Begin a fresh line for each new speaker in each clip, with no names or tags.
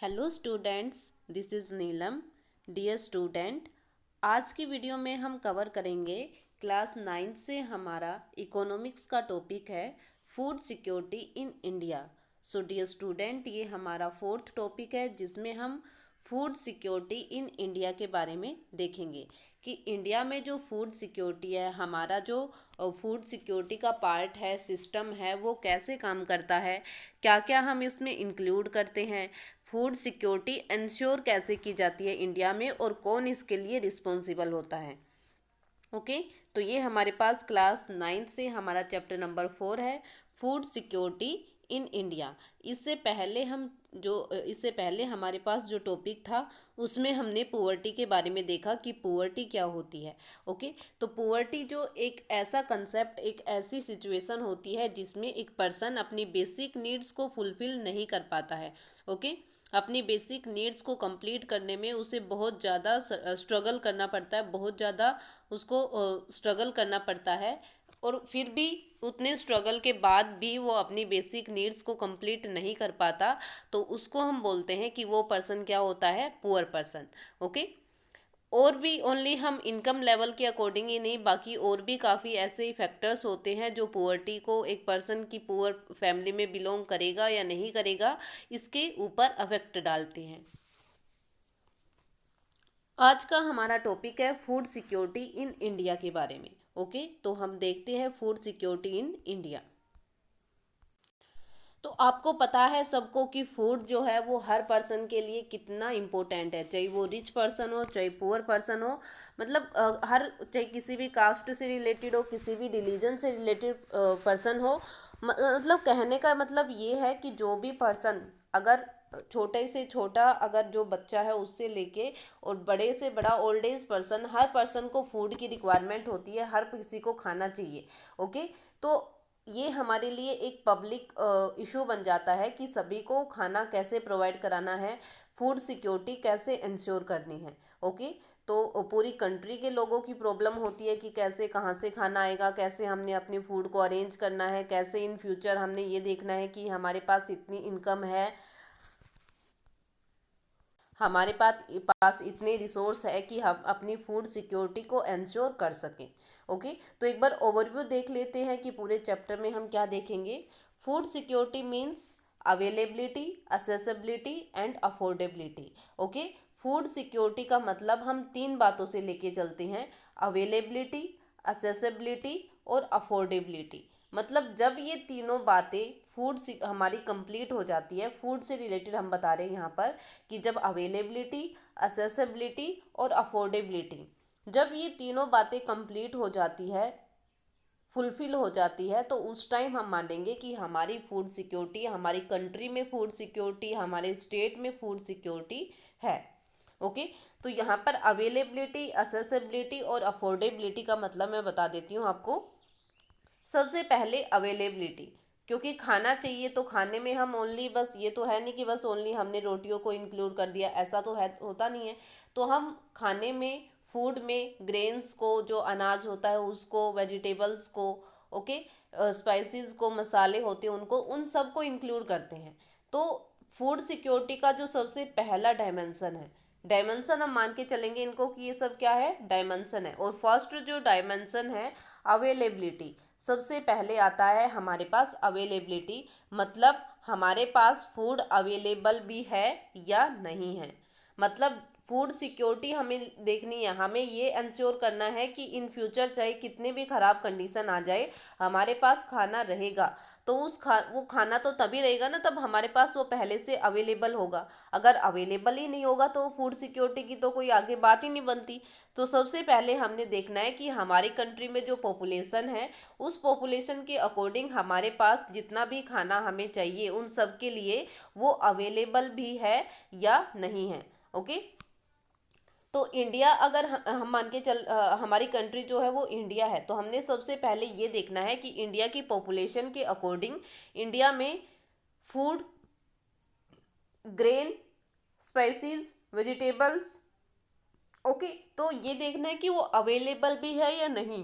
Hello students, this is Neelam. Dear student, आज की video में हम कवर करेंगे क्लास 9 से हमारा इकोनॉमिक्स का टॉपिक है food security in India. So dear student, ये हमारा फोर्थ टॉपिक है जिसमें हम फूड सिक्योरिटी इन इंडिया के बारे में देखेंगे कि इंडिया में जो फूड सिक्योरिटी है, हमारा जो फूड सिक्योरिटी का पार्ट है, सिस्टम है, वो कैसे काम करता है, क्या क्या हम इसमें इंक्लूड करते हैं, फूड सिक्योरिटी इंश्योर कैसे की जाती है इंडिया में और कौन इसके लिए रिस्पॉन्सिबल होता है। ओके, तो ये हमारे पास क्लास 9 से हमारा चैप्टर नंबर 4 है, फूड सिक्योरिटी इन इंडिया। इससे पहले हमारे पास जो टॉपिक था उसमें हमने पुअर्टी के बारे में देखा कि पुअर्टी क्या होती है। ओके, तो पुअर्टी जो एक ऐसा कंसेप्ट, एक ऐसी सिचुएशन होती है जिसमें एक पर्सन अपनी बेसिक नीड्स को फुलफिल नहीं कर पाता है। ओके, अपनी बेसिक नीड्स को कंप्लीट करने में उसे बहुत ज़्यादा स्ट्रगल करना पड़ता है, बहुत ज़्यादा उसको स्ट्रगल करना पड़ता है, और फिर भी उतने स्ट्रगल के बाद भी वो अपनी बेसिक नीड्स को कंप्लीट नहीं कर पाता, तो उसको हम बोलते हैं कि वो पर्सन क्या होता है, पुअर पर्सन। ओके, और भी ओनली हम इनकम लेवल के अकॉर्डिंग ही नहीं, बाकी और भी काफ़ी ऐसे फैक्टर्स होते हैं जो पुअर्टी को, एक पर्सन की पुअर फैमिली में बिलोंग करेगा या नहीं करेगा, इसके ऊपर अफेक्ट डालते हैं। आज का हमारा टॉपिक है फूड सिक्योरिटी इन इंडिया के बारे में। ओके, तो हम देखते हैं फूड सिक्योरिटी इन इंडिया। तो आपको पता है सबको कि फूड जो है वो हर पर्सन के लिए कितना इम्पोर्टेंट है, चाहे वो रिच पर्सन हो चाहे पुअर पर्सन हो, मतलब चाहे किसी भी कास्ट से रिलेटेड हो, किसी भी रिलीजन से रिलेटेड पर्सन हो। मतलब कहने का मतलब ये है कि जो भी पर्सन, अगर छोटे से छोटा अगर जो बच्चा है उससे लेके और बड़े से बड़ा ओल्ड एज पर्सन, हर पर्सन को फूड की रिक्वायरमेंट होती है, हर किसी को खाना चाहिए। ओके, तो ये हमारे लिए एक पब्लिक इशू बन जाता है कि सभी को खाना कैसे प्रोवाइड कराना है, फूड सिक्योरिटी कैसे इंश्योर करनी है। ओके, तो पूरी कंट्री के लोगों की प्रॉब्लम होती है कि कैसे, कहाँ से खाना आएगा, कैसे हमने अपनी फूड को अरेंज करना है, कैसे इन फ्यूचर हमने ये देखना है कि हमारे पास इतनी इनकम है, हमारे पास इतने रिसोर्स है कि हम अपनी फूड सिक्योरिटी को इंश्योर कर सकें। ओके, तो एक बार ओवरव्यू देख लेते हैं कि पूरे चैप्टर में हम क्या देखेंगे। Food security means availability, accessibility and affordability. Okay, food security का मतलब हम तीन बातों से लेके चलते हैं, अवेलेबिलिटी, असेसिबिलिटी और अफोर्डेबिलिटी। मतलब जब ये तीनों बातें फूड से हमारी कंप्लीट हो जाती है, फूड से रिलेटेड हम बता रहे हैं यहाँ पर कि जब अवेलेबिलिटी, असेसिबिलिटी और अफोर्डेबिलिटी, जब ये तीनों बातें कंप्लीट हो जाती है, फुलफिल हो जाती है, तो उस टाइम हम मानेंगे कि हमारी फूड सिक्योरिटी, हमारी कंट्री में फूड सिक्योरिटी, हमारे स्टेट में फूड सिक्योरिटी है। ओके, तो यहाँ पर अवेलेबिलिटी, असेसिबिलिटी और अफोर्डेबिलिटी का मतलब मैं बता देती हूँ आपको। सबसे पहले अवेलेबिलिटी, क्योंकि खाना चाहिए तो खाने में हम ओनली, बस ये तो है नहीं कि बस ओनली हमने रोटियों को इंक्लूड कर दिया, ऐसा तो है, होता नहीं है। तो हम खाने में, फूड में ग्रेन्स को, जो अनाज होता है उसको, वेजिटेबल्स को, ओके, स्पाइसेस को, मसाले होते हैं उनको, उन सब को इंक्लूड करते हैं। तो फूड सिक्योरिटी का जो सबसे पहला डायमेंशन है, डायमेंशन हम मान के चलेंगे इनको कि ये सब क्या है, डायमेंशन है। और फर्स्ट जो डायमेंशन है अवेलेबिलिटी, सबसे पहले आता है हमारे पास अवेलेबिलिटी, मतलब हमारे पास फूड अवेलेबल भी है या नहीं है। मतलब फूड सिक्योरिटी हमें देखनी है, हमें ये इंश्योर करना है कि इन फ्यूचर चाहे कितने भी ख़राब कंडीशन आ जाए, हमारे पास खाना रहेगा। तो वो खाना तो तभी रहेगा ना, तब हमारे पास वो पहले से अवेलेबल होगा। अगर अवेलेबल ही नहीं होगा तो फूड सिक्योरिटी की तो कोई आगे बात ही नहीं बनती। तो सबसे पहले हमने देखना है कि हमारी कंट्री में जो पॉपुलेशन है, उस पॉपुलेशन के अकॉर्डिंग हमारे पास जितना भी खाना हमें चाहिए उन सब के लिए वो अवेलेबल भी है या नहीं है। ओके, तो इंडिया, अगर हम मान के चल, हमारी कंट्री जो है वो इंडिया है, तो हमने सबसे पहले ये देखना है कि इंडिया की पॉपुलेशन के अकॉर्डिंग इंडिया में food, grain, spices, vegetables, okay, तो ये देखना है कि वो अवेलेबल भी है या नहीं,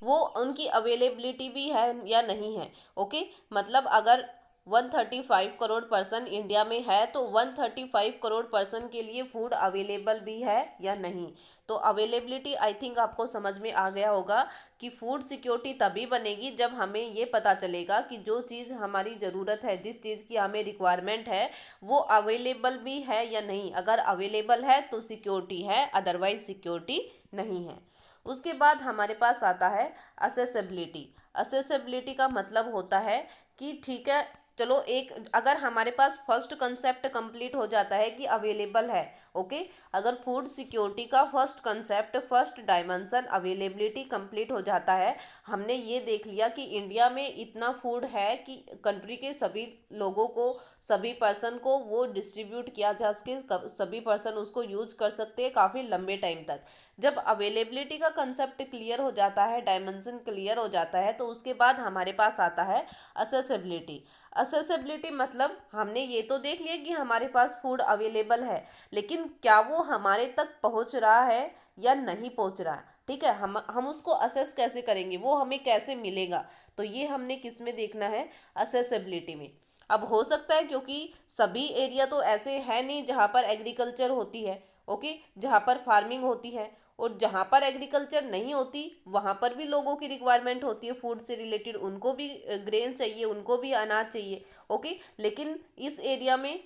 वो उनकी अवेलेबिलिटी भी है या नहीं है। ओके, मतलब अगर 135 करोड़ पर्सन इंडिया में है, तो 135 करोड़ पर्सन के लिए फूड अवेलेबल भी है या नहीं। तो अवेलेबिलिटी आई थिंक आपको समझ में आ गया होगा कि फूड सिक्योरिटी तभी बनेगी जब हमें ये पता चलेगा कि जो चीज़ हमारी ज़रूरत है, जिस चीज़ की हमें रिक्वायरमेंट है, वो अवेलेबल भी है या नहीं। अगर अवेलेबल है तो सिक्योरिटी है, अदरवाइज सिक्योरिटी नहीं है। उसके बाद हमारे पास आता है असेसेबिलिटी। असेसेबिलिटी का मतलब होता है कि ठीक है, चलो एक, अगर हमारे पास फर्स्ट कंसेप्ट कंप्लीट हो जाता है कि अवेलेबल है, ओके, अगर फूड सिक्योरिटी का first concept, first dimension availability complete हो जाता है, हमने ये देख लिया कि इंडिया में इतना फूड है कि कंट्री के सभी लोगों को, सभी पर्सन को वो डिस्ट्रीब्यूट किया जा सके, सभी पर्सन उसको यूज कर सकते हैं काफ़ी लंबे टाइम तक। जब अवेलेबिलिटी का कंसेप्ट क्लियर हो जाता है, डायमेंशन क्लियर हो जाता है, तो उसके बाद हमारे पास आता है असेसेबिलिटी। असेसेबिलिटी मतलब हमने ये तो देख लिया कि हमारे पास फूड अवेलेबल है, लेकिन क्या वो हमारे तक पहुंच रहा है या नहीं पहुंच रहा है। ठीक है, हम उसको असेस कैसे करेंगे, वो हमें कैसे मिलेगा, तो ये हमने किस में देखना है, असेसेबिलिटी में। अब हो सकता है क्योंकि सभी एरिया तो ऐसे है नहीं जहाँ पर एग्रीकल्चर होती है, ओके, जहाँ पर फार्मिंग होती है, और जहाँ पर एग्रीकल्चर नहीं होती वहाँ पर भी लोगों की रिक्वायरमेंट होती है फूड से रिलेटेड, उनको भी ग्रेन चाहिए, उनको भी अनाज चाहिए, ओके। लेकिन इस एरिया में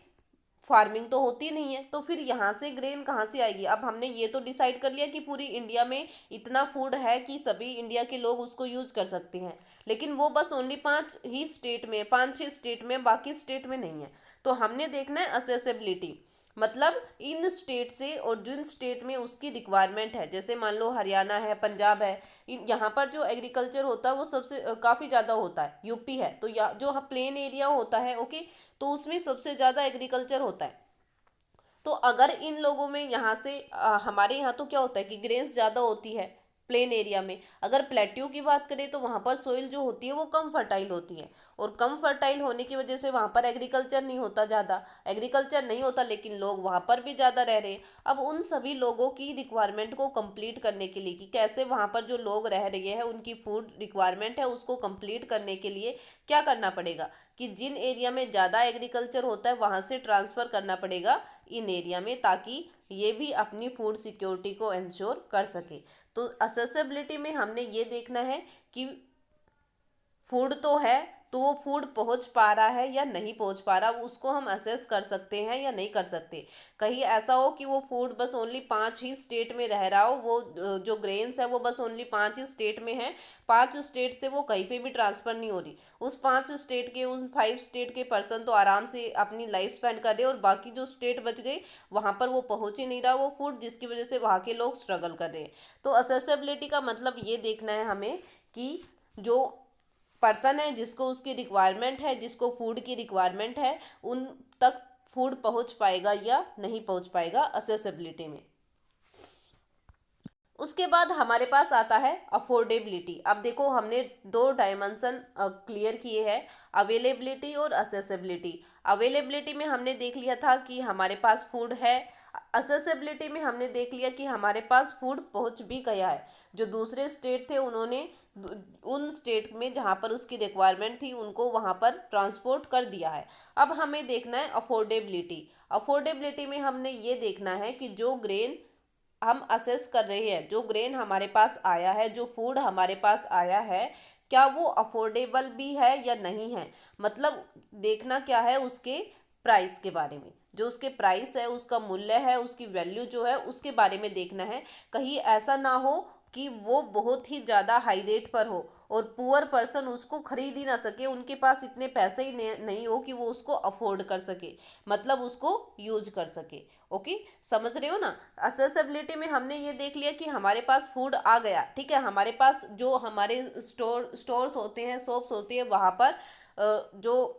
फार्मिंग तो होती नहीं है, तो फिर यहाँ से ग्रेन कहाँ से आएगी। अब हमने ये तो डिसाइड कर लिया कि पूरी इंडिया में इतना फूड है कि सभी इंडिया के लोग उसको यूज कर सकते हैं, लेकिन वो बस ओनली 5 ही स्टेट में, 5-6 स्टेट में, बाकी स्टेट में नहीं है। तो हमने देखना है असेसेबिलिटी, मतलब इन स्टेट से, और जिन स्टेट में उसकी रिक्वायरमेंट है, जैसे मान लो हरियाणा है, पंजाब है, इन यहाँ पर जो एग्रीकल्चर होता है वो सबसे काफ़ी ज़्यादा होता है। यूपी है तो या जो प्लेन एरिया होता है, ओके, तो उसमें सबसे ज़्यादा एग्रीकल्चर होता है। तो अगर इन लोगों में यहाँ से हमारे यहाँ तो क्या होता है कि ग्रेन्स ज़्यादा होती है प्लेन एरिया में। अगर प्लेट्यू की बात करें तो वहाँ पर सोइल जो होती है वो कम फर्टाइल होती है, और कम फर्टाइल होने की वजह से वहाँ पर एग्रीकल्चर नहीं होता, ज़्यादा एग्रीकल्चर नहीं होता, लेकिन लोग वहाँ पर भी ज़्यादा रह रहे हैं। अब उन सभी लोगों की रिक्वायरमेंट को कंप्लीट करने के लिए, कि कैसे वहाँ पर जो लोग रह रहे हैं उनकी फूड रिक्वायरमेंट है उसको कंप्लीट करने के लिए क्या करना पड़ेगा, कि जिन एरिया में ज़्यादा एग्रीकल्चर होता है वहाँ से ट्रांसफ़र करना पड़ेगा इन एरिया में, ताकि ये भी अपनी फूड सिक्योरिटी को इंश्योर कर सके। तो असेसिबिलिटी में हमने ये देखना है कि फूड तो है, तो वो फूड पहुंच पा रहा है या नहीं पहुंच पा रहा, उसको हम असेस कर सकते हैं या नहीं कर सकते। कहीं ऐसा हो कि वो फूड बस ओनली 5 ही स्टेट में रह रहा हो, वो जो ग्रेन्स है वो बस ओनली 5 ही स्टेट में है, 5 स्टेट से वो कहीं पे भी ट्रांसफ़र नहीं हो रही, उस 5 स्टेट के, उन 5 स्टेट के पर्सन तो आराम से अपनी लाइफ स्पेंड कर रहे हैं, और बाकी जो स्टेट बच गए वहाँ पर वो पहुँच ही नहीं रहा वो फूड, जिसकी वजह से वहाँ के लोग स्ट्रगल कर रहे हैं। तो असेसिबिलिटी का मतलब ये देखना है हमें कि जो पर्सन है जिसको उसकी रिक्वायरमेंट है, जिसको फूड की रिक्वायरमेंट है, उन तक फूड पहुंच पाएगा या नहीं पहुंच पाएगा असेसिबिलिटी में। उसके बाद हमारे पास आता है अफोर्डेबिलिटी। अब देखो हमने दो डायमेंशन क्लियर किए हैं, अवेलेबिलिटी और असेसिबिलिटी। अवेलेबिलिटी में हमने देख लिया था कि हमारे पास फूड है, असेसिबिलिटी में हमने देख लिया कि हमारे पास फूड पहुंच भी गया है। जो दूसरे स्टेट थे उन्होंने उन स्टेट में जहाँ पर उसकी रिक्वायरमेंट थी उनको वहाँ पर ट्रांसपोर्ट कर दिया है। अब हमें देखना है अफोर्डेबिलिटी। अफोर्डेबिलिटी में हमने ये देखना है कि जो ग्रेन हम असेस कर रहे हैं, जो ग्रेन हमारे पास आया है, जो फूड हमारे पास आया है, क्या वो अफोर्डेबल भी है या नहीं है। मतलब देखना क्या है, उसके प्राइस के बारे में, जो उसके प्राइस है, उसका मूल्य है, उसकी वैल्यू जो है उसके बारे में देखना है। कहीं ऐसा ना हो कि वो बहुत ही ज़्यादा हाई रेट पर हो और पुअर पर्सन उसको खरीद ही ना सके, उनके पास इतने पैसे ही नहीं हो कि वो उसको अफोर्ड कर सके, मतलब उसको यूज कर सके। ओके, समझ रहे हो ना। असेसिबिलिटी में हमने ये देख लिया कि हमारे पास फूड आ गया, ठीक है, हमारे पास जो हमारे स्टोर्स होते हैं, शॉप्स होती है, वहाँ पर जो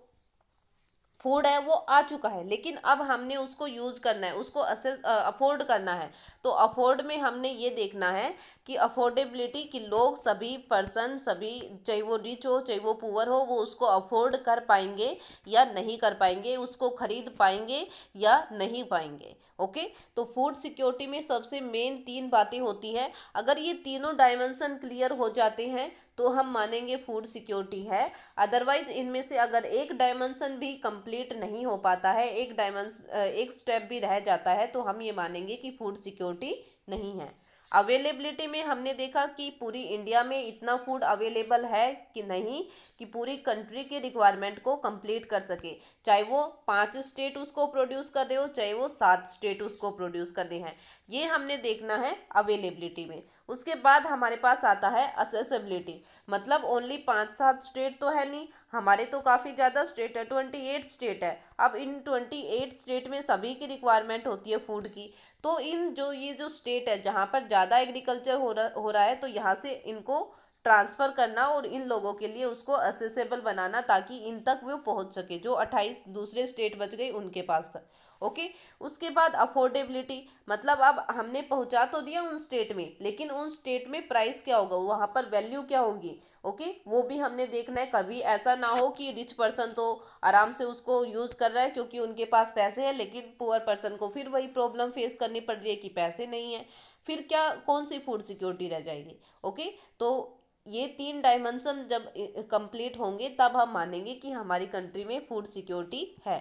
फूड है वो आ चुका है, लेकिन अब हमने उसको यूज़ करना है, उसको अफोर्ड करना है। तो अफोर्ड में हमने ये देखना है कि अफोर्डेबिलिटी, कि लोग, सभी पर्सन, सभी, चाहे वो रिच हो चाहे वो पुअर हो, वो उसको अफोर्ड कर पाएंगे या नहीं कर पाएंगे, उसको खरीद पाएंगे या नहीं पाएंगे। ओके, तो फूड सिक्योरिटी में सबसे मेन 3 बातें होती हैं। अगर ये तीनों डायमेंशन क्लियर हो जाते हैं तो हम मानेंगे फूड सिक्योरिटी है। अदरवाइज इनमें से अगर एक डायमेंशन भी कंप्लीट नहीं हो पाता है, एक स्टेप भी रह जाता है, तो हम ये मानेंगे कि फूड सिक्योरिटी नहीं है। अवेलेबिलिटी में हमने देखा कि पूरी इंडिया में इतना फूड अवेलेबल है कि नहीं कि पूरी कंट्री के रिक्वायरमेंट को कंप्लीट कर सके, चाहे वो 5 स्टेट उसको प्रोड्यूस कर रहे हो, चाहे वो 7 स्टेट उसको प्रोड्यूस कर रहे हैं, ये हमने देखना है अवेलेबिलिटी में। उसके बाद हमारे पास आता है असेसिबिलिटी, मतलब ओनली 5-7 स्टेट तो है नहीं, हमारे तो काफ़ी ज़्यादा स्टेट है, 28 स्टेट है। अब इन 28 स्टेट में सभी की रिक्वायरमेंट होती है फूड की, तो इन ये जो स्टेट है जहाँ पर ज़्यादा एग्रीकल्चर हो रहा है, तो यहाँ से इनको ट्रांसफ़र करना और इन लोगों के लिए उसको असेसेबल बनाना, ताकि इन तक वो पहुँच सके, जो 28 दूसरे स्टेट बच गए उनके पास तक। ओके। उसके बाद अफोर्डेबिलिटी, मतलब अब हमने पहुंचा तो दिया उन स्टेट में, लेकिन उन स्टेट में प्राइस क्या होगा, वहाँ पर वैल्यू क्या होगी। ओके, वो भी हमने देखना है। कभी ऐसा ना हो कि रिच पर्सन तो आराम से उसको यूज़ कर रहा है क्योंकि उनके पास पैसे हैं, लेकिन पुअर पर्सन को फिर वही प्रॉब्लम फेस करनी पड़ रही है कि पैसे नहीं है, फिर क्या, कौन सी फूड सिक्योरिटी रह जाएगी। ओके, तो ये 3 डायमेंशन जब कंप्लीट होंगे तब हम मानेंगे कि हमारी कंट्री में फूड सिक्योरिटी है।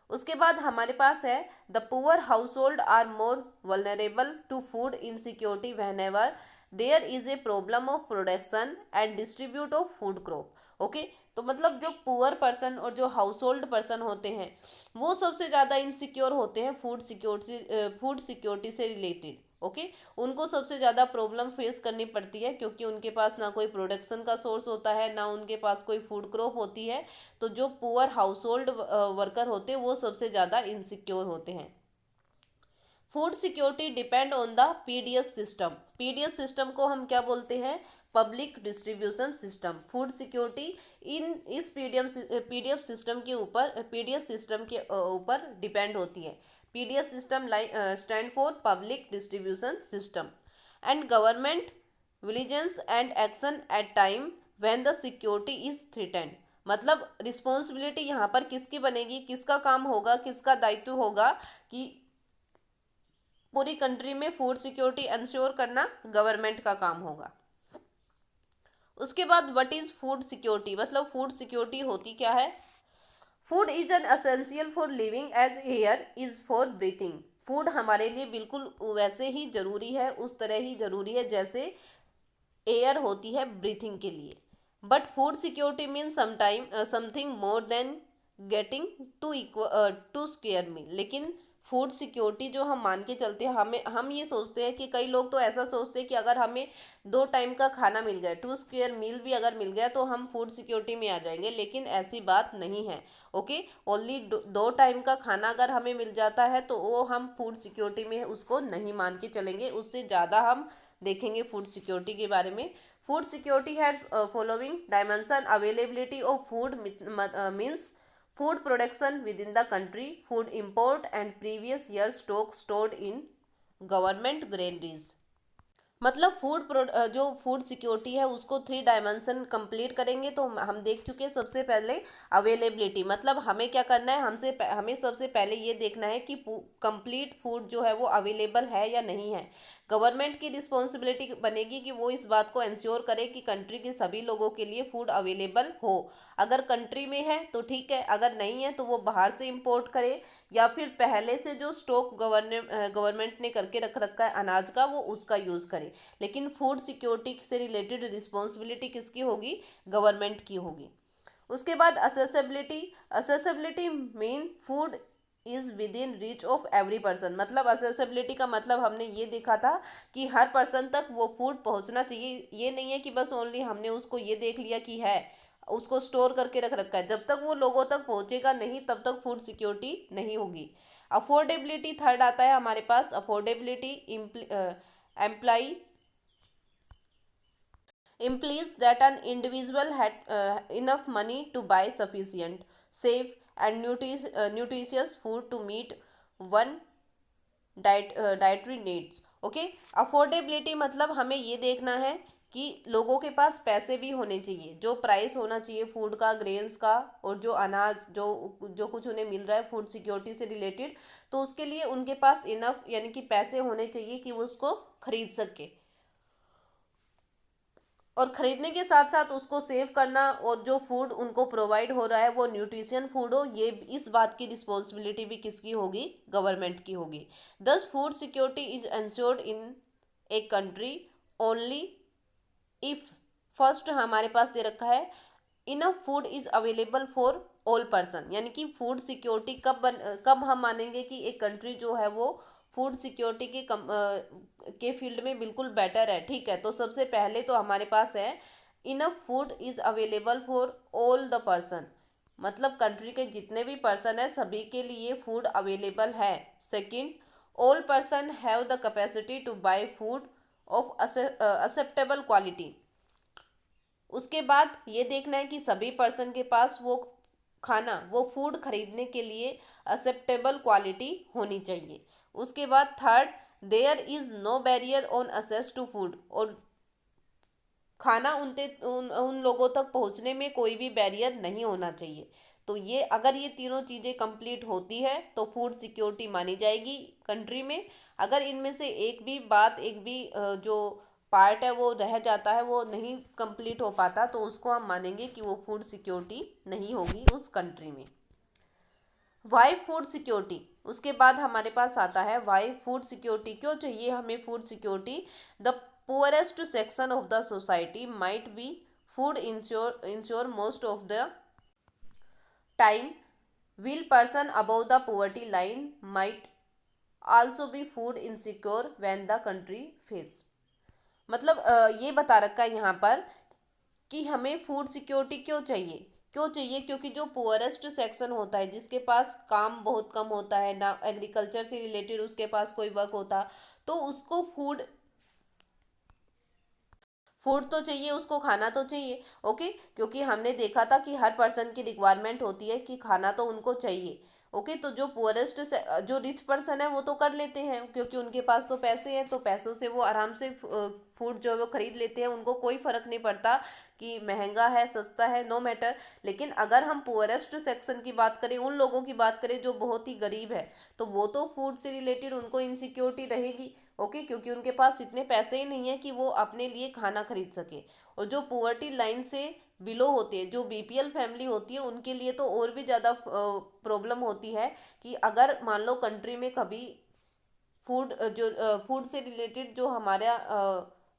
उसके बाद हमारे पास है the poor household are more vulnerable to food insecurity whenever there is a problem of production and distribute of food crop. Okay, तो मतलब जो पुअर पर्सन और जो हाउस होल्ड पर्सन होते हैं वो सबसे ज़्यादा इनसिक्योर होते हैं फूड सिक्योरिटी से रिलेटेड। ओके, उनको सबसे ज़्यादा प्रॉब्लम फेस करनी पड़ती है क्योंकि उनके पास ना कोई प्रोडक्शन का सोर्स होता है, ना उनके पास कोई फूड क्रॉप होती है। तो जो पुअर हाउस होल्ड वर्कर होते हैं वो सबसे ज़्यादा इनसिक्योर होते हैं। Food security depend on the PDS system. PDS system को हम क्या बोलते हैं, public distribution system. Food security इस पीडीएफ सिस्टम के ऊपर पीडीएस सिस्टम के ऊपर डिपेंड होती है। PDS system stand for public distribution system and government vigilance and action at time when the security is threatened. मतलब रिस्पॉन्सिबिलिटी यहाँ पर किसकी बनेगी, किसका काम होगा, किसका दायित्व होगा कि पूरी कंट्री में फूड सिक्योरिटी इंश्योर करना गवर्नमेंट का काम होगा। उसके बाद व्हाट इज फूड सिक्योरिटी, मतलब फूड सिक्योरिटी होती क्या है। Food is an essential for living as air is for breathing. फूड हमारे लिए बिल्कुल वैसे ही जरूरी है, उस तरह ही जरूरी है जैसे एयर होती है ब्रीथिंग के लिए। But food security mean something more than getting two square meal. लेकिन फूड सिक्योरिटी जो हम मान के चलते हैं, हम ये सोचते हैं कि कई लोग तो ऐसा सोचते हैं कि अगर हमें 2 टाइम का खाना मिल गया, 2 स्क्वायर मील भी अगर मिल गया तो हम फूड सिक्योरिटी में आ जाएंगे, लेकिन ऐसी बात नहीं है। ओके, ओनली 2 टाइम का खाना अगर हमें मिल जाता है तो वो हम फूड सिक्योरिटी में उसको नहीं मान के चलेंगे, उससे ज़्यादा हम देखेंगे फूड सिक्योरिटी के बारे में। Food security has following dimension. Availability of food means food production within the country, food import and previous year stock stored in government granaries। मतलब जो फूड सिक्योरिटी है उसको 3 डायमेंशन कंप्लीट करेंगे। तो हम देख चुके हैं सबसे पहले अवेलेबिलिटी, मतलब हमें क्या करना है, हमें सबसे पहले ये देखना है कि कंप्लीट फूड जो है वो अवेलेबल है या नहीं है। गवर्नमेंट की रिस्पॉन्सिबिलिटी बनेगी कि वो इस बात को इंश्योर करे कि कंट्री के सभी लोगों के लिए फूड अवेलेबल हो। अगर कंट्री में है तो ठीक है, अगर नहीं है तो वो बाहर से इंपोर्ट करे, या फिर पहले से जो स्टॉक गवर्नमेंट ने करके रख रखा है अनाज का वो उसका यूज़ करे। लेकिन फूड सिक्योरिटी से रिलेटेड रिस्पॉन्सिबिलिटी किसकी होगी, गवर्नमेंट की होगी। उसके बाद accessibility mean food is within reach of every person. मतलब असेसिबिलिटी का मतलब हमने ये देखा था कि हर पर्सन तक वो फूड पहुंचना चाहिए। ये नहीं है कि बस ओनली हमने उसको ये देख लिया कि है, उसको स्टोर करके रख रखा है, जब तक वो लोगों तक पहुंचेगा नहीं तब तक फूड सिक्योरिटी नहीं होगी। अफोर्डेबिलिटी थर्ड आता है हमारे पास। Affordability imply implies that an individual had enough money to buy sufficient, safe and nutritious food to meet one dietary needs। Okay, affordability मतलब हमें ये देखना है कि लोगों के पास पैसे भी होने चाहिए, जो प्राइस होना चाहिए फूड का, ग्रेन्स का, और जो अनाज जो कुछ उन्हें मिल रहा है फूड सिक्योरिटी से रिलेटेड, तो उसके लिए उनके पास इनफ यानी कि पैसे होने चाहिए कि वो उसको खरीद सके। और ख़रीदने के साथ साथ उसको सेव करना, और जो फूड उनको प्रोवाइड हो रहा है वो न्यूट्रिशन फूड हो, ये इस बात की रिस्पॉन्सिबिलिटी भी किसकी होगी? गवर्नमेंट की होगी। दस food security is insured in a country only if, first हमारे पास दे रखा है enough food is available for all person, यानी कि फूड सिक्योरिटी कब हम मानेंगे कि एक कंट्री जो है वो फूड सिक्योरिटी के फील्ड में बिल्कुल बेटर है। ठीक है, तो सबसे पहले तो हमारे पास है enough food is available for all the person, मतलब कंट्री के जितने भी पर्सन है सभी के लिए फूड अवेलेबल है। Second, all person have the capacity to buy food of acceptable quality. उसके बाद ये देखना है कि सभी पर्सन के पास वो फूड खरीदने के लिए एक्सेप्टेबल क्वालिटी होनी चाहिए। उसके बाद third, there is no barrier on access to food, और खाना उन लोगों तक पहुंचने में कोई भी बैरियर नहीं होना चाहिए। तो ये अगर ये तीनों चीज़ें कंप्लीट होती है तो फूड सिक्योरिटी मानी जाएगी कंट्री में। अगर इनमें से एक भी जो पार्ट है वो रह जाता है, वो नहीं कंप्लीट हो पाता, तो उसको हम मानेंगे कि वो फूड सिक्योरिटी नहीं होगी उस कंट्री में। वाई फूड सिक्योरिटी, उसके बाद हमारे पास आता है वाई फूड सिक्योरिटी, क्यों चाहिए हमें food security? The poorest section of the society might be food ensure most of the time, will person above the poverty line might also be food insecure when the country face, मतलब ये बता रखा है यहाँ पर कि हमें food security क्यों चाहिए, क्योंकि जो पुअरेस्ट सेक्शन होता है, जिसके पास काम बहुत कम होता है ना, एग्रीकल्चर से रिलेटेड उसके पास कोई वर्क होता, तो उसको फूड तो चाहिए, उसको खाना तो चाहिए। ओके, क्योंकि हमने देखा था कि हर पर्सन की रिक्वायरमेंट होती है कि खाना तो उनको चाहिए। ओके, तो जो पुअरेस्ट से जो रिच पर्सन है वो तो कर लेते हैं, क्योंकि उनके पास तो पैसे हैं, तो पैसों से वो आराम से फूड जो है वो खरीद लेते हैं, उनको कोई फ़र्क नहीं पड़ता कि महंगा है सस्ता है, नो मैटर। लेकिन अगर हम पुअरेस्ट सेक्शन की बात करें, उन लोगों की बात करें जो बहुत ही गरीब है, तो वो तो फूड से रिलेटेड उनको इनसिक्योरिटी रहेगी। ओके, क्योंकि उनके पास इतने पैसे ही नहीं है कि वो अपने लिए खाना खरीद सके। और जो पुअर्टी लाइन से बिलो होते हैं, जो बीपीएल फैमिली होती है, उनके लिए तो और भी ज़्यादा प्रॉब्लम होती है कि अगर मान लो कंट्री में कभी फूड से रिलेटेड जो हमारा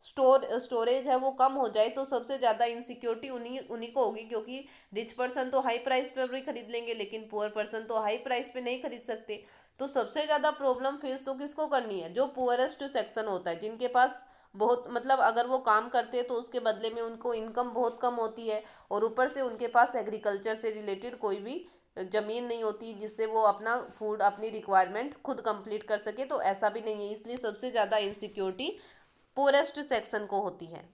स्टोरेज है वो कम हो जाए, तो सबसे ज़्यादा इनसिक्योरिटी उन्हीं उन्हीं को होगी, क्योंकि रिच पर्सन तो हाई प्राइस पे भी खरीद लेंगे, लेकिन पुअर पर्सन तो हाई प्राइस पे नहीं खरीद सकते। तो सबसे ज़्यादा प्रॉब्लम फेस तो किसको करनी है? जो पुअरेस्ट सेक्शन होता है, जिनके पास बहुत, मतलब अगर वो काम करते हैं तो उसके बदले में उनको इनकम बहुत कम होती है, और ऊपर से उनके पास एग्रीकल्चर से रिलेटेड कोई भी ज़मीन नहीं होती जिससे वो अपना फूड, अपनी रिक्वायरमेंट खुद कंप्लीट कर सके। तो ऐसा भी नहीं है, इसलिए सबसे ज़्यादा इनसिक्योरिटी पोरेस्ट सेक्शन को होती है।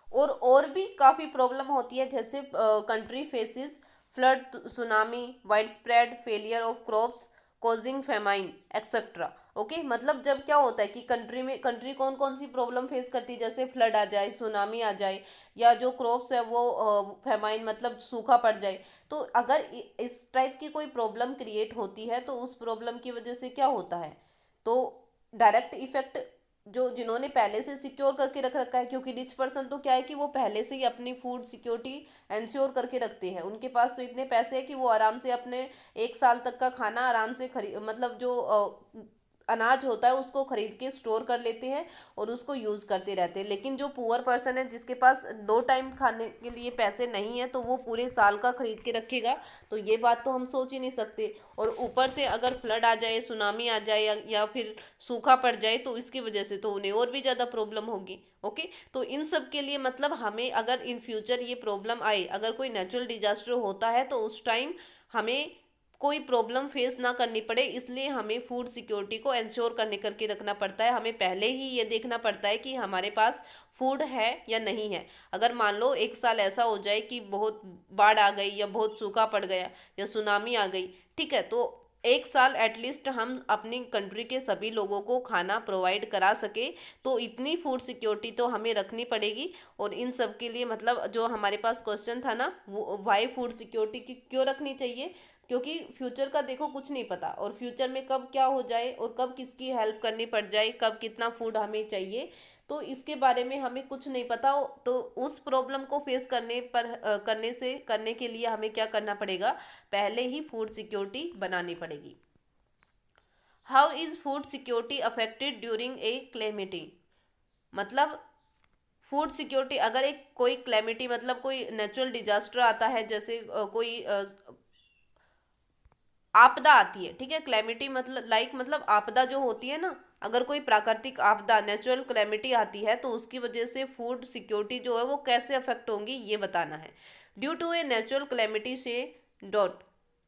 और भी काफ़ी प्रॉब्लम होती है, जैसे country faces flood, tsunami, wide spread failure of crops, causing famine etcetera. Okay, मतलब जब क्या होता है कि कंट्री कौन कौन सी प्रॉब्लम फेस करती है, जैसे फ्लड आ जाए, सुनामी आ जाए, या जो क्रॉप्स है वो फेमाइन मतलब सूखा पड़ जाए। तो अगर इस टाइप की कोई प्रॉब्लम क्रिएट होती है, तो उस प्रॉब्लम की वजह से क्या होता है, तो डायरेक्ट इफेक्ट जो जिन्होंने पहले से सिक्योर करके रख रखा है, क्योंकि रिच पर्सन तो क्या है कि वो पहले से ही अपनी फूड सिक्योरिटी इंश्योर करके रखते हैं, उनके पास तो इतने पैसे हैं कि वो आराम से अपने 1 साल तक का खाना आराम से मतलब जो अनाज होता है उसको खरीद के स्टोर कर लेते हैं और उसको यूज़ करते रहते हैं। लेकिन जो पुअर पर्सन है, जिसके पास 2 टाइम खाने के लिए पैसे नहीं है, तो वो पूरे साल का खरीद के रखेगा? तो ये बात तो हम सोच ही नहीं सकते। और ऊपर से अगर फ्लड आ जाए, सुनामी आ जाए, या फिर सूखा पड़ जाए, तो इसकी वजह से तो उन्हें और भी ज़्यादा प्रॉब्लम होगी। ओके, तो इन सब के लिए मतलब हमें अगर इन फ्यूचर ये प्रॉब्लम आए, अगर कोई नेचुरल डिजास्टर होता है, तो उस टाइम हमें कोई प्रॉब्लम फेस ना करनी पड़े, इसलिए हमें फूड सिक्योरिटी को इंश्योर करके रखना पड़ता है। हमें पहले ही ये देखना पड़ता है कि हमारे पास फूड है या नहीं है। अगर मान लो 1 साल ऐसा हो जाए कि बहुत बाढ़ आ गई, या बहुत सूखा पड़ गया, या सुनामी आ गई, ठीक है, तो 1 साल एटलीस्ट हम अपनी कंट्री के सभी लोगों को खाना प्रोवाइड करा सके, तो इतनी फूड सिक्योरिटी तो हमें रखनी पड़ेगी। और इन सब के लिए मतलब जो हमारे पास क्वेश्चन था ना, वो वाई फूड सिक्योरिटी की क्यों रखनी चाहिए, क्योंकि फ्यूचर का देखो कुछ नहीं पता, और फ्यूचर में कब क्या हो जाए और कब किसकी हेल्प करनी पड़ जाए, कब कितना फूड हमें चाहिए, तो इसके बारे में हमें कुछ नहीं पता हो, तो उस प्रॉब्लम को फेस करने के लिए हमें क्या करना पड़ेगा, पहले ही फूड सिक्योरिटी बनानी पड़ेगी। How is food security affected during a calamity, मतलब फूड सिक्योरिटी, अगर एक कोई क्लेमिटी मतलब कोई नेचुरल डिजास्टर आता है, जैसे कोई आपदा आती है, ठीक है, क्लेमिटी मतलब मतलब आपदा जो होती है ना, अगर कोई प्राकृतिक आपदा नेचुरल क्लेमिटी आती है तो उसकी वजह से फूड सिक्योरिटी जो है वो कैसे अफेक्ट होंगी ये बताना है। Due to a natural calamity से that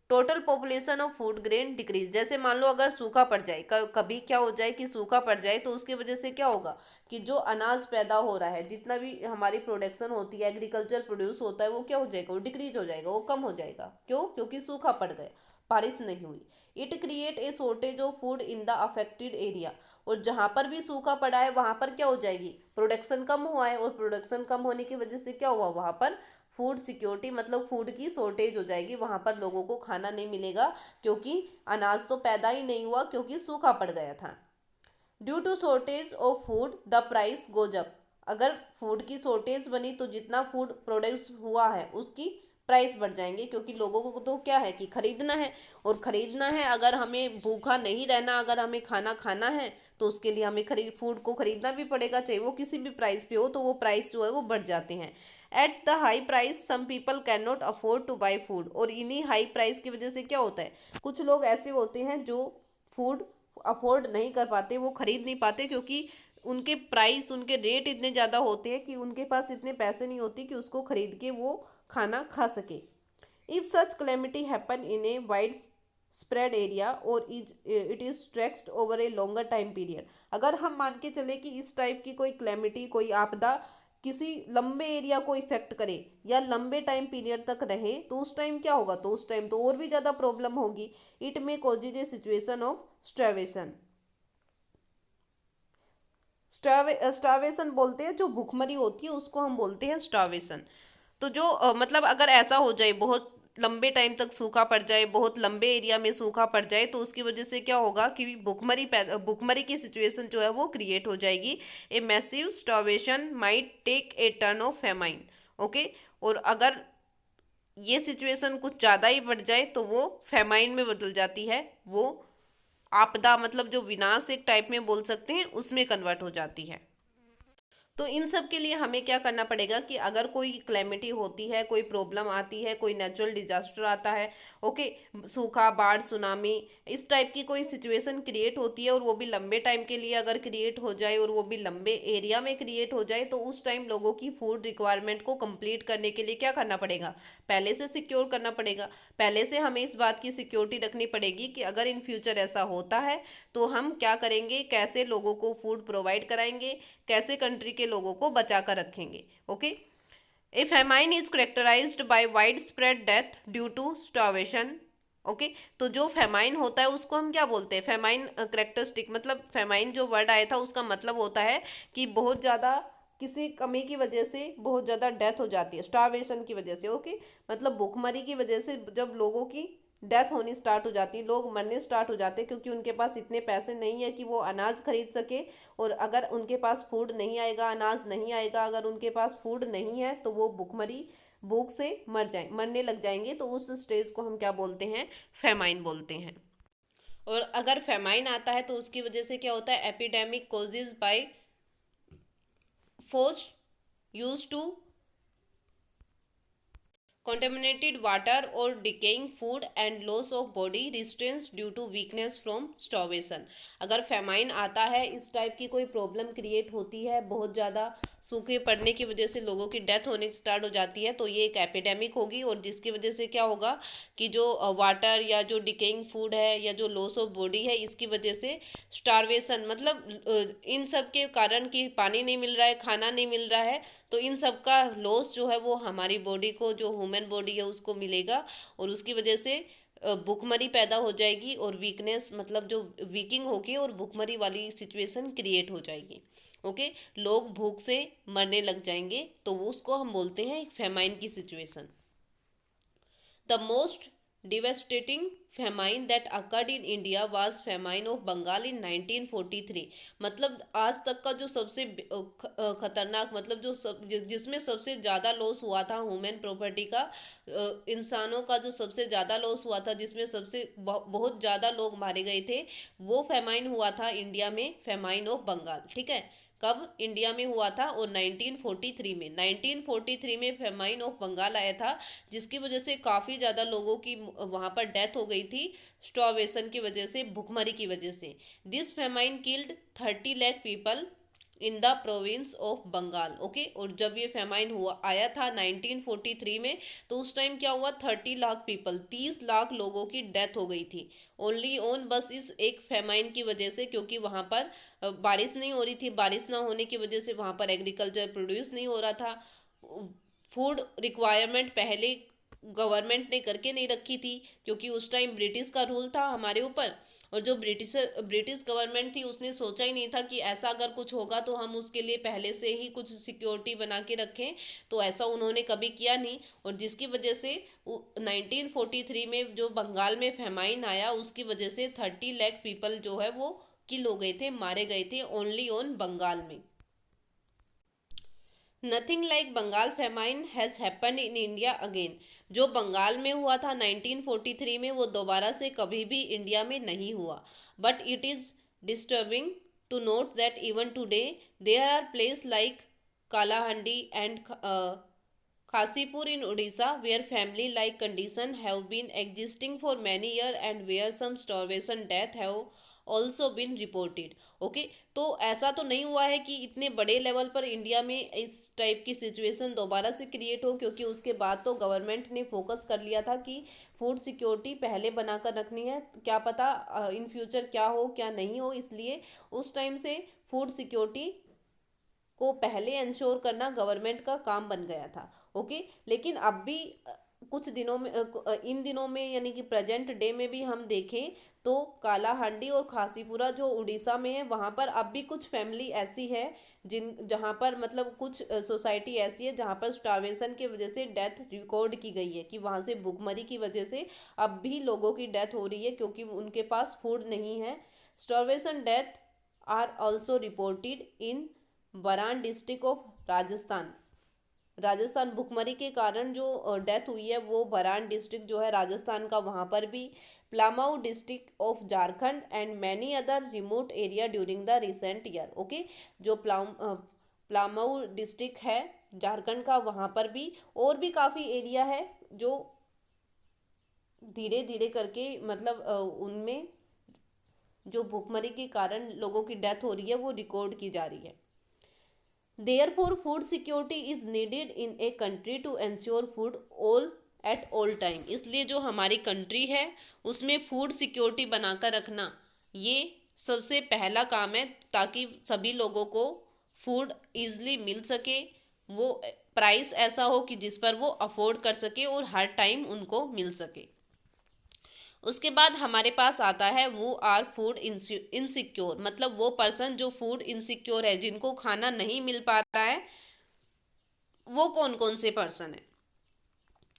total population of food grain decrease, जैसे मान लो अगर सूखा पड़ जाए, कभी क्या हो जाए कि सूखा पड़ जाए, तो उसकी वजह से क्या होगा कि जो अनाज पैदा हो रहा है, जितना भी हमारी प्रोडक्शन होती है, एग्रीकल्चर प्रोड्यूस होता है, वो क्या हो जाएगा, वो डिक्रीज हो जाएगा, वो कम हो जाएगा। क्यों? क्योंकि सूखा पड़ गया, बारिश नहीं हुई। It create a shortage of food in the affected area, और जहां पर भी सूखा पड़ा है वहां पर क्या हो जाएगी, प्रोडक्शन कम हुआ है, और प्रोडक्शन कम होने की वजह से क्या हुआ, वहां पर फूड सिक्योरिटी मतलब फूड की शॉर्टेज हो जाएगी, वहां पर लोगों को खाना नहीं मिलेगा, क्योंकि अनाज तो पैदा ही नहीं हुआ, क्योंकि सूखा पड़ गया था। Due to shortage of food the price goes up, अगर फूड की शॉर्टेज बनी तो जितना फूड प्रोड्यूस हुआ है उसकी प्राइस बढ़ जाएंगे, क्योंकि लोगों को तो क्या है कि खरीदना है, और खरीदना है, अगर हमें भूखा नहीं रहना, अगर हमें खाना खाना है तो उसके लिए हमें फूड को खरीदना भी पड़ेगा, चाहे वो किसी भी प्राइस पे हो, तो वो प्राइस जो है वो बढ़ जाते हैं। At the high price some people can not afford to buy food, और इन्हीं हाई प्राइस की वजह से क्या होता है, कुछ लोग ऐसे होते हैं जो फूड अफोर्ड नहीं कर पाते, वो खरीद नहीं पाते, क्योंकि उनके प्राइस उनके रेट इतने ज़्यादा होते हैं कि उनके पास इतने पैसे नहीं होते कि उसको खरीद के वो खाना खा सके। If such calamity happen in a widespread area और it is stretched over a longer time period, अगर हम मान के चले कि इस टाइप की कोई क्लेमिटी कोई आपदा किसी लंबे एरिया को इफेक्ट करे या लंबे टाइम पीरियड तक रहे, तो उस टाइम क्या होगा, तो उस टाइम तो और भी ज़्यादा प्रॉब्लम होगी। It may causes A situation of starvation, starvation बोलते हैं, जो भूखमरी होती है उसको हम बोलते हैं स्टार्वेशन। तो जो मतलब अगर ऐसा हो जाए, बहुत लंबे टाइम तक सूखा पड़ जाए, बहुत लंबे एरिया में सूखा पड़ जाए, तो उसकी वजह से क्या होगा कि भूखमरी की सिचुएशन जो है वो क्रिएट हो जाएगी। A massive starvation might take a turn of famine, okay, और अगर ये सिचुएशन कुछ ज़्यादा ही बढ़ जाए तो वो फेमाइन में बदल जाती है, वो आपदा मतलब जो विनाश एक टाइप में बोल सकते हैं उसमें कन्वर्ट हो जाती है। तो इन सब के लिए हमें क्या करना पड़ेगा कि अगर कोई क्लेमिटी होती है, कोई प्रॉब्लम आती है, कोई नेचुरल डिजास्टर आता है, ओके, सूखा, बाढ़, सुनामी, इस टाइप की कोई सिचुएशन क्रिएट होती है, और वो भी लंबे टाइम के लिए अगर क्रिएट हो जाए और वो भी लंबे एरिया में क्रिएट हो जाए, तो उस टाइम लोगों की फूड रिक्वायरमेंट को कंप्लीट करने के लिए क्या करना पड़ेगा, पहले से सिक्योर करना पड़ेगा। पहले से हमें इस बात की सिक्योरिटी रखनी पड़ेगी कि अगर इन फ्यूचर ऐसा होता है तो हम क्या करेंगे, कैसे लोगों को फूड प्रोवाइड कराएंगे, कैसे कंट्री के लोगों को बचा कर रखेंगे। Okay, a famine is characterised by widespread death due to starvation. Okay, तो जो फेमाइन होता है उसको हम क्या बोलते हैं, फेमाइन करेक्टरिस्टिक, मतलब फेमाइन जो वर्ड आया था उसका मतलब होता है कि बहुत ज़्यादा किसी कमी की वजह से बहुत ज़्यादा डेथ हो जाती है, स्टार्वेशन की वजह से। ओके, मतलब भूखमरी की वजह से जब लोगों की डेथ होनी स्टार्ट हो जाती है, लोग मरने स्टार्ट हो जाते हैं, क्योंकि उनके पास इतने पैसे नहीं है कि वो अनाज खरीद सके, और अगर उनके पास फूड नहीं आएगा, अनाज नहीं आएगा, अगर उनके पास फूड नहीं है तो वो भूख से मरने लग जाएंगे, तो उस स्टेज को हम क्या बोलते हैं, फेमाइन बोलते हैं। और अगर फेमाइन आता है तो उसकी वजह से क्या होता है, epidemic causes by force use to contaminated water or decaying food and loss of body restraints due to weakness from starvation। अगर फेमाइन आता है, इस टाइप की कोई प्रॉब्लम क्रिएट होती है, बहुत ज़्यादा सूखे पड़ने की वजह से लोगों की डेथ होने स्टार्ट हो जाती है, तो ये एक एपिडेमिक होगी, और जिसकी वजह से क्या होगा कि जो वाटर या जो डिकेइंग फूड है या जो लॉस ऑफ बॉडी है, इसकी वजह से स्टार्वेशन मतलब इन सब के कारण कि पानी नहीं मिल रहा है, खाना नहीं मिल रहा है, तो इन सब का लॉस जो है वो हमारी बॉडी को, जो ह्यूमन बॉडी है उसको मिलेगा, और उसकी वजह से भूखमरी पैदा हो जाएगी, और वीकनेस मतलब जो वीकिंग होगी और भूखमरी वाली सिचुएशन क्रिएट हो जाएगी। ओके, लोग भूख से मरने लग जाएंगे, तो वो उसको हम बोलते हैं फेमाइन की situation. The most devastating famine that occurred in India was famine of Bengal in 1943। मतलब आज तक का जो सबसे खतरनाक, मतलब जो जिसमें सबसे ज़्यादा लॉस हुआ था ह्यूमन प्रॉपर्टी का, इंसानों का जो सबसे ज़्यादा लॉस हुआ था, जिसमें सबसे बहुत ज़्यादा लोग मारे गए थे, वो फेमाइन हुआ था इंडिया में, फेमाइन ऑफ बंगाल। ठीक है, कब इंडिया में हुआ था? और 1943 में, 1943 में फेमाइन ऑफ बंगाल आया था, जिसकी वजह से काफ़ी ज़्यादा लोगों की वहाँ पर डेथ हो गई थी, स्टार्वेशन की वजह से, भुखमरी की वजह से। This famine killed 30 lakh people in the province of Bengal. Okay, और जब ये फेमाइन हुआ आया था 1943 में, तो उस टाइम क्या हुआ? 30 लाख पीपल, 30 लाख लोगों की डेथ हो गई थी, ओनली ऑन, बस इस एक फेमाइन की वजह से, क्योंकि वहाँ पर बारिश नहीं हो रही थी। बारिश ना होने की वजह से वहाँ पर एग्रीकल्चर प्रोड्यूस नहीं हो रहा था। फूड रिक्वायरमेंट पहले गवर्नमेंट ने करके नहीं रखी थी, क्योंकि उस टाइम ब्रिटिश का रूल था हमारे ऊपर, और जो ब्रिटिश गवर्नमेंट थी उसने सोचा ही नहीं था कि ऐसा अगर कुछ होगा तो हम उसके लिए पहले से ही कुछ सिक्योरिटी बना के रखें। तो ऐसा उन्होंने कभी किया नहीं, और जिसकी वजह से 1943 में जो बंगाल में फेमाइन आया, उसकी वजह से 30 लाख पीपल जो है वो किल हो गए थे, मारे गए थे, ओनली ऑन बंगाल में। Nothing like Bengal famine has happen in India again. जो बंगाल में हुआ था 1943 में, वो दोबारा से कभी भी इंडिया में नहीं हुआ। But it is disturbing to note that even today there are place like Kalahandi and Khasipur in Odisha, where family-like conditions have been existing for many years and where some starvation death have also been reported। Okay, तो ऐसा तो नहीं हुआ है कि इतने बड़े level पर इंडिया में इस टाइप की सिचुएशन दोबारा से क्रिएट हो, क्योंकि उसके बाद तो गवर्नमेंट ने फोकस कर लिया था कि फूड सिक्योरिटी पहले बनाकर रखनी है, क्या पता इन फ्यूचर क्या हो क्या नहीं हो, इसलिए उस टाइम से फूड सिक्योरिटी को पहले इंश्योर करना गवर्नमेंट का काम बन गया था। ओके, लेकिन अब भी कुछ दिनों में इन दिनों में, यानी कि प्रेजेंट डे में भी हम देखें तो कालाहांडी और खासीपुरा जो उड़ीसा में है, वहाँ पर अब भी कुछ फैमिली ऐसी है जहाँ पर, मतलब कुछ सोसाइटी ऐसी है जहाँ पर स्टार्वेशन की वजह से डेथ रिकॉर्ड की गई है, कि वहाँ से भुखमरी की वजह से अब भी लोगों की डेथ हो रही है, क्योंकि उनके पास फूड नहीं है। Starvation death are also reported in Baran district of Rajasthan. Rajasthan, भुखमरी के कारण जो डेथ हुई है वो बरान डिस्ट्रिक्ट जो है राजस्थान का, वहाँ पर भी। Palamau district of Jharkhand and many other remote area during the recent year. Okay, जो प्लामाऊ डिस्ट्रिक्ट है झारखंड का, वहाँ पर भी और भी काफ़ी एरिया है जो धीरे धीरे करके, मतलब उनमें जो भुखमरी के कारण लोगों की डेथ हो रही है वो रिकॉर्ड की जा रही है। Therefore, food security is needed in a country to ensure food all at all time। इसलिए जो हमारी कंट्री है उसमें फूड सिक्योरिटी बनाकर रखना ये सबसे पहला काम है, ताकि सभी लोगों को फूड ईजिली मिल सके, वो प्राइस ऐसा हो कि जिस पर वो अफोर्ड कर सके और हर टाइम उनको मिल सके। उसके बाद हमारे पास आता है वो आर फूड इनसिक्योर, मतलब वो पर्सन जो फूड इनसिक्योर है, जिनको खाना नहीं मिल पा रहा है, वो कौन कौन से पर्सन है।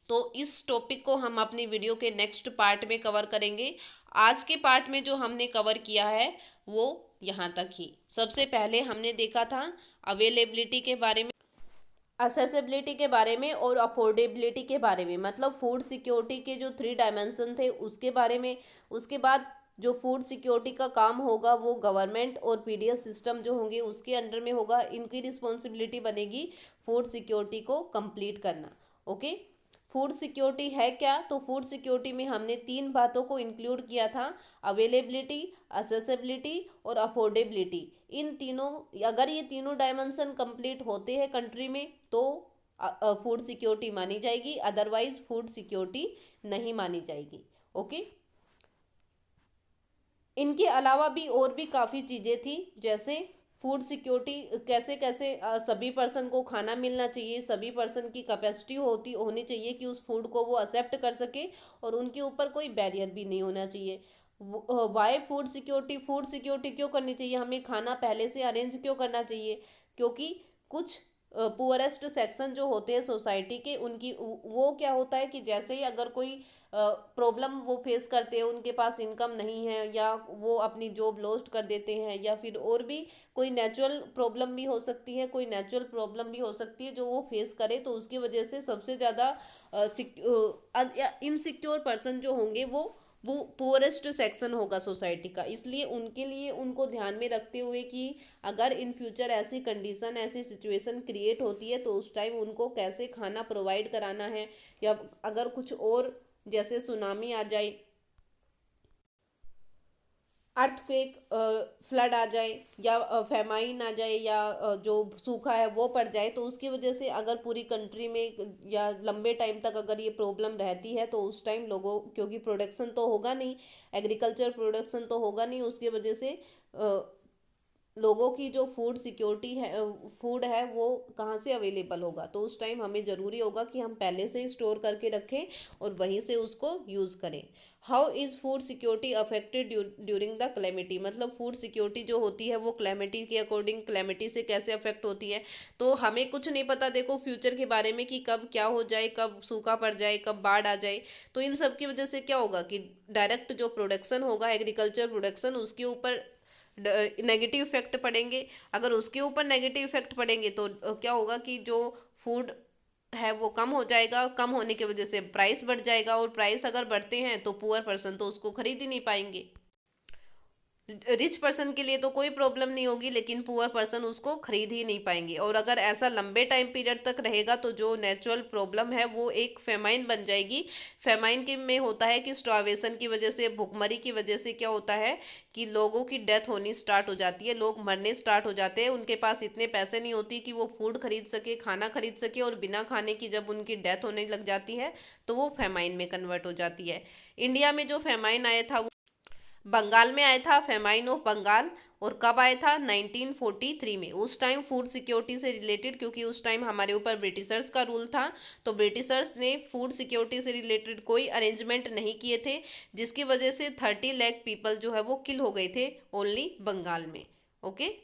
तो इस टॉपिक को हम अपनी वीडियो के नेक्स्ट पार्ट में कवर करेंगे। आज के पार्ट में जो हमने कवर किया है वो यहाँ तक ही। सबसे पहले हमने देखा था अवेलेबिलिटी के बारे में, असेसिबिलिटी के बारे में और अफोर्डेबिलिटी के बारे में, मतलब फूड सिक्योरिटी के जो 3 डायमेंशन थे उसके बारे में। उसके बाद जो फूड सिक्योरिटी का काम होगा वो गवर्नमेंट और पीडीएस सिस्टम जो होंगे उसके अंडर में होगा, इनकी रिस्पॉन्सिबिलिटी बनेगी फूड सिक्योरिटी को कंप्लीट करना। ओके, फूड सिक्योरिटी है क्या? तो फूड सिक्योरिटी में हमने 3 बातों को इंक्लूड किया था, अवेलेबिलिटी, असेसिबिलिटी और अफोर्डेबिलिटी। इन तीनों, अगर ये तीनों डायमेंशन कंप्लीट होते हैं कंट्री में तो फूड सिक्योरिटी मानी जाएगी, अदरवाइज फूड सिक्योरिटी नहीं मानी जाएगी। ओके, इनके अलावा भी और भी काफ़ी चीज़ें थी, जैसे फूड सिक्योरिटी कैसे कैसे सभी पर्सन को खाना मिलना चाहिए, सभी पर्सन की कैपेसिटी होनी चाहिए कि उस फूड को वो एक्सेप्ट कर सके, और उनके ऊपर कोई बैरियर भी नहीं होना चाहिए। Why food security, food security क्यों करनी चाहिए, हमें खाना पहले से अरेंज क्यों करना चाहिए? क्योंकि कुछ पुअरेस्ट सेक्शन जो होते हैं सोसाइटी के, उनकी वो क्या होता है कि जैसे ही अगर कोई प्रॉब्लम वो फेस करते हैं, उनके पास इनकम नहीं है या वो अपनी जॉब लॉस्ट कर देते हैं, या फिर और भी कोई नेचुरल प्रॉब्लम भी हो सकती है, कोई नेचुरल प्रॉब्लम भी हो सकती है जो वो फेस करे, तो उसकी वजह से सबसे ज़्यादा इनसिक्योर पर्सन जो होंगे वो पुअरेस्ट सेक्शन होगा सोसाइटी का। इसलिए उनके लिए उनको ध्यान में रखते हुए कि अगर इन फ्यूचर ऐसी कंडीशन, ऐसी सिचुएशन क्रिएट होती है तो उस टाइम उनको कैसे खाना प्रोवाइड कराना है, या अगर कुछ और जैसे सुनामी आ जाए, अर्थक्वेक, फ्लड आ जाए, या फेमाइन आ जाए, या जो सूखा है वो पड़ जाए, तो उसकी वजह से अगर पूरी कंट्री में या लंबे टाइम तक अगर ये प्रॉब्लम रहती है तो उस टाइम लोगों, क्योंकि प्रोडक्शन तो होगा नहीं, एग्रीकल्चर प्रोडक्शन तो होगा नहीं, उसकी वजह से लोगों की जो फूड सिक्योरिटी है, फूड है, वो कहाँ से अवेलेबल होगा। तो उस टाइम हमें ज़रूरी होगा कि हम पहले से ही स्टोर करके रखें और वहीं से उसको यूज़ करें। How is food security affected during the calamity, मतलब फूड सिक्योरिटी जो होती है वो क्लैमिटी के अकॉर्डिंग, क्लैमिटी से कैसे अफेक्ट होती है। तो हमें कुछ नहीं पता देखो फ्यूचर के बारे में कि कब क्या हो जाए, कब सूखा पड़ जाए, कब बाढ़ आ जाए। तो इन सब की वजह से क्या होगा कि डायरेक्ट जो प्रोडक्शन होगा, एग्रीकल्चर प्रोडक्शन, उसके ऊपर नेगेटिव इफेक्ट पड़ेंगे। अगर उसके ऊपर नेगेटिव इफेक्ट पड़ेंगे तो क्या होगा कि जो फूड है वो कम हो जाएगा, कम होने की वजह से प्राइस बढ़ जाएगा, और प्राइस अगर बढ़ते हैं तो पुअर पर्सन तो उसको खरीद ही नहीं पाएंगे। रिच पर्सन के लिए तो कोई प्रॉब्लम नहीं होगी, लेकिन पुअर पर्सन उसको खरीद ही नहीं पाएंगे। और अगर ऐसा लंबे टाइम पीरियड तक रहेगा तो जो नेचुरल प्रॉब्लम है वो एक फेमाइन बन जाएगी। फेमाइन के में होता है कि स्टार्वेशन की वजह से, भुखमरी की वजह से क्या होता है कि लोगों की डेथ होनी स्टार्ट हो जाती है, लोग मरने स्टार्ट हो जाते हैं। उनके पास इतने पैसे नहीं होती कि वो फूड खरीद सके, खाना खरीद सके, और बिना खाने की जब उनकी डेथ होने लग जाती है तो वो फेमाइन में कन्वर्ट हो जाती है। इंडिया में जो फेमाइन आया था बंगाल में आया था, फेमाइन ऑफ बंगाल। और कब आया था? 1943 में। उस टाइम फूड सिक्योरिटी से रिलेटेड, क्योंकि उस टाइम हमारे ऊपर ब्रिटिशर्स का रूल था, तो ब्रिटिशर्स ने फूड सिक्योरिटी से रिलेटेड कोई अरेंजमेंट नहीं किए थे, जिसकी वजह से 30 लाख पीपल जो है वो किल हो गए थे ओनली बंगाल में। ओके।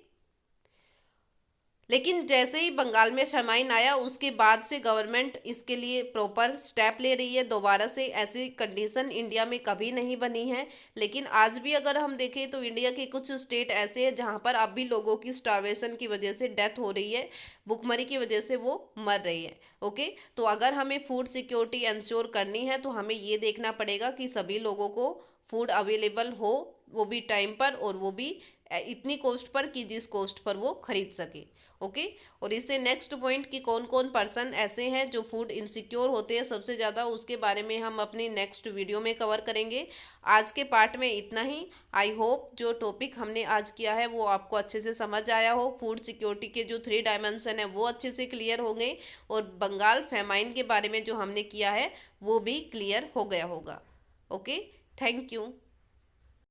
लेकिन जैसे ही बंगाल में फेमाइन आया उसके बाद से गवर्नमेंट इसके लिए प्रॉपर स्टेप ले रही है। दोबारा से ऐसी कंडीशन इंडिया में कभी नहीं बनी है। लेकिन आज भी अगर हम देखें तो इंडिया के कुछ स्टेट ऐसे हैं जहाँ पर अब भी लोगों की स्टार्वेशन की वजह से डेथ हो रही है, भुखमरी की वजह से वो मर रही है। ओके। तो अगर हमें फूड सिक्योरिटी इंश्योर करनी है तो हमें ये देखना पड़ेगा कि सभी लोगों को फूड अवेलेबल हो, वो भी टाइम पर, और वो भी इतनी कॉस्ट पर कि जिस कॉस्ट पर वो खरीद सके। ओके। और इससे नेक्स्ट पॉइंट कि कौन कौन पर्सन ऐसे हैं जो फूड इनसिक्योर होते हैं सबसे ज़्यादा, उसके बारे में हम अपनी नेक्स्ट वीडियो में कवर करेंगे। आज के पार्ट में इतना ही। आई होप जो टॉपिक हमने आज किया है वो आपको अच्छे से समझ आया हो। फूड सिक्योरिटी के जो 3 डायमेंशन है वो अच्छे से क्लियर हो गए, और बंगाल फेमाइन के बारे में जो हमने किया है वो भी क्लियर हो गया होगा। ओके। Thank you.